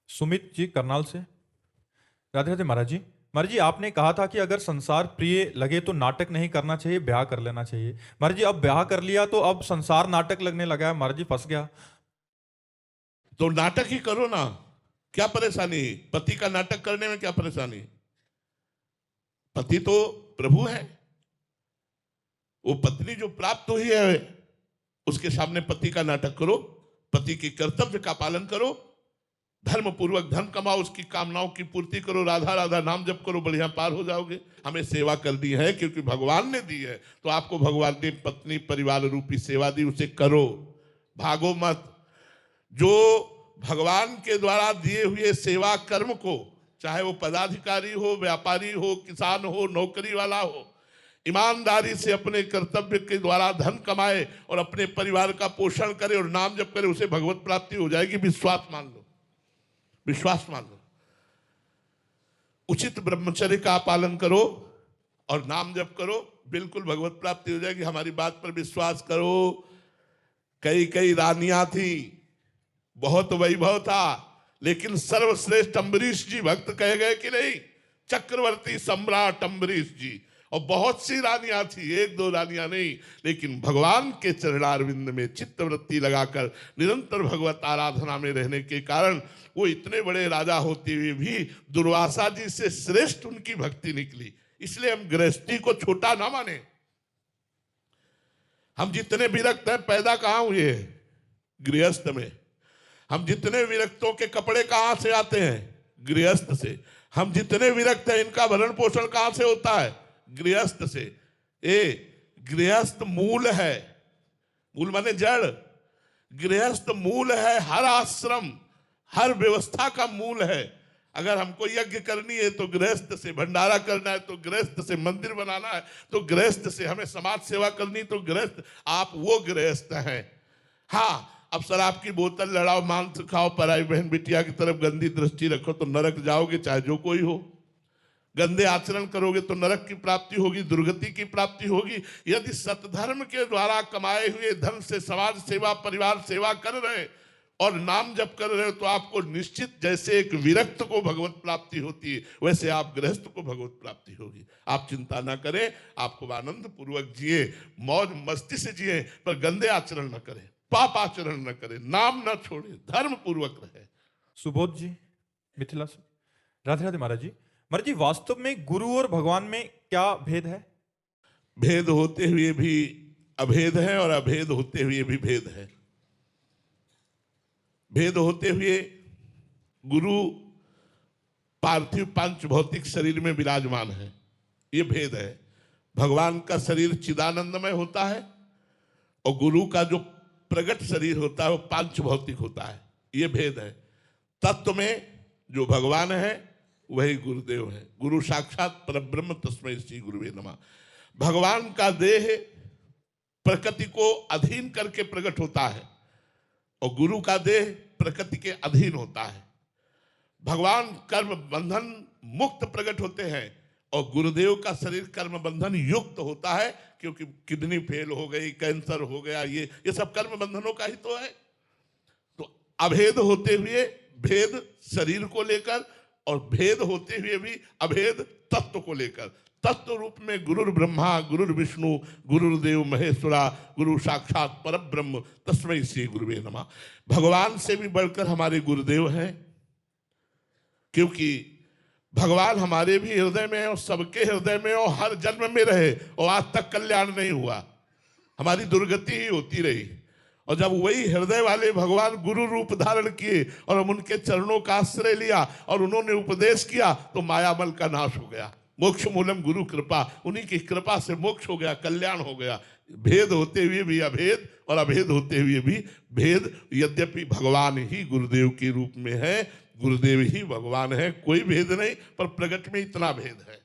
सुमित जी करनाल से। राधे राधे महाराज जी। महाराज जी, आपने कहा था कि अगर संसार प्रिय लगे तो नाटक नहीं करना चाहिए, ब्याह कर लेना चाहिए। महाराज जी, अब ब्याह कर लिया तो अब संसार नाटक लगने लगा है। महाराज जी, फंस गया। तो नाटक ही करो ना, क्या परेशानी? पति का नाटक करने में क्या परेशानी? पति तो प्रभु है। वो पत्नी जो प्राप्त हुई है उसके सामने पति का नाटक करो, पति के कर्तव्य का पालन करो, धर्म पूर्वक धन कमाओ, उसकी कामनाओं की पूर्ति करो, राधा राधा नाम जप करो, बढ़िया पार हो जाओगे। हमें सेवा करनी है क्योंकि भगवान ने दी है, तो आपको भगवान ने पत्नी परिवार रूपी सेवा दी, उसे करो, भागो मत। जो भगवान के द्वारा दिए हुए सेवा कर्म को, चाहे वो पदाधिकारी हो, व्यापारी हो, किसान हो, नौकरी वाला हो, ईमानदारी से अपने कर्तव्य के द्वारा धन कमाए और अपने परिवार का पोषण करे और नाम जप करे, उसे भगवत प्राप्ति हो जाएगी। विश्वास मान लो, विश्वास मान लो। उचित ब्रह्मचर्य का पालन करो और नाम जप करो, बिल्कुल भगवत प्राप्ति हो जाएगी। हमारी बात पर विश्वास करो। कई कई रानियां थी, बहुत वैभव था, लेकिन सर्वश्रेष्ठ अम्बरीश जी भक्त कहे गए कि नहीं? चक्रवर्ती सम्राट अम्बरीश जी। और बहुत सी रानियां थी, एक दो रानियां नहीं, लेकिन भगवान के चरणारविंद में चित्तवृत्ति लगाकर निरंतर भगवत आराधना में रहने के कारण वो इतने बड़े राजा होते हुए भी दुर्वासा जी से श्रेष्ठ उनकी भक्ति निकली। इसलिए हम गृहस्थी को छोटा ना माने। हम जितने विरक्त हैं, पैदा कहां हुए? गृहस्थ में। हम जितने विरक्तों के कपड़े कहां से आते हैं? गृहस्थ से। हम जितने विरक्त हैं, इनका भरण पोषण कहां से होता है? गृहस्थ से। गृहस्थ मूल है। मूल माने जड़। गृहस्थ मूल है, हर आश्रम हर व्यवस्था का मूल है। अगर हमको यज्ञ करनी है तो गृहस्थ से, भंडारा करना है तो गृहस्थ से, मंदिर बनाना है तो गृहस्थ से, हमें समाज सेवा करनी तो गृहस्थ। आप वो गृहस्थ हैं। हाँ, अब शराब की बोतल लड़ाओ, मांस खाओ, पराई बहन बिटिया की तरफ गंदी दृष्टि रखो तो नरक जाओगे, चाहे जो कोई हो। गंदे आचरण करोगे तो नरक की प्राप्ति होगी, दुर्गति की प्राप्ति होगी। यदि सतधर्म के द्वारा कमाए हुए धन से समाज सेवा, परिवार सेवा कर रहे और नाम जप कर रहे हो तो आपको निश्चित, जैसे एक विरक्त को भगवत प्राप्ति होती है, वैसे आप गृहस्थ को भगवत प्राप्ति होगी। आप चिंता ना करें, आपको आनंद पूर्वक जिए, मौज मस्ती से जिए, पर गंदे आचरण न करें, पाप आचरण न करें, नाम न छोड़े, धर्म पूर्वक रहे। सुबोध जी मिथिला से। राधे राधे महाराज जी। महाराज जी, वास्तव में गुरु और भगवान में क्या भेद है? भेद होते हुए भी अभेद है और अभेद होते हुए भी भेद है। भेद होते हुए गुरु पार्थिव पांच भौतिक शरीर में विराजमान है, ये भेद है। भगवान का शरीर चिदानंदमय होता है और गुरु का जो प्रगट शरीर होता है वो पांच भौतिक होता है, ये भेद है। तत्व में जो भगवान है वही गुरुदेव है। गुरु साक्षात परब्रह्म तस्मै श्री गुरुवे नमः। भगवान का देह प्रकृति को अधीन करके प्रकट होता है और गुरु का देह प्रकृति के अधीन होता है। भगवान कर्म बंधन मुक्त प्रकट होते हैं और गुरुदेव का शरीर कर्म बंधन युक्त होता है, क्योंकि किडनी फेल हो गई, कैंसर हो गया, ये सब कर्म बंधनों का ही तो है। तो अभेद होते हुए भेद शरीर को लेकर और भेद होते हुए भी अभेद तत्व को लेकर। तत्व रूप में गुरुर् ब्रह्मा गुरुर् विष्णु गुरुर्देव महेश्वरा, गुरु साक्षात परब्रह्म तस्मै श्री गुरुवे नमः। भगवान से भी बढ़कर हमारे गुरुदेव हैं, क्योंकि भगवान हमारे भी हृदय में है और सबके हृदय में और हर जन्म में रहे और आज तक कल्याण नहीं हुआ, हमारी दुर्गति ही होती रही। और जब वही हृदय वाले भगवान गुरु रूप धारण किए और हम उनके चरणों का आश्रय लिया और उन्होंने उपदेश किया तो मायामल का नाश हो गया। मोक्ष मूलम गुरु कृपा, उन्हीं की कृपा से मोक्ष हो गया, कल्याण हो गया। भेद होते हुए भी अभेद और अभेद होते हुए भी भेद। यद्यपि भगवान ही गुरुदेव के रूप में है, गुरुदेव ही भगवान है, कोई भेद नहीं, पर प्रगट में इतना भेद है।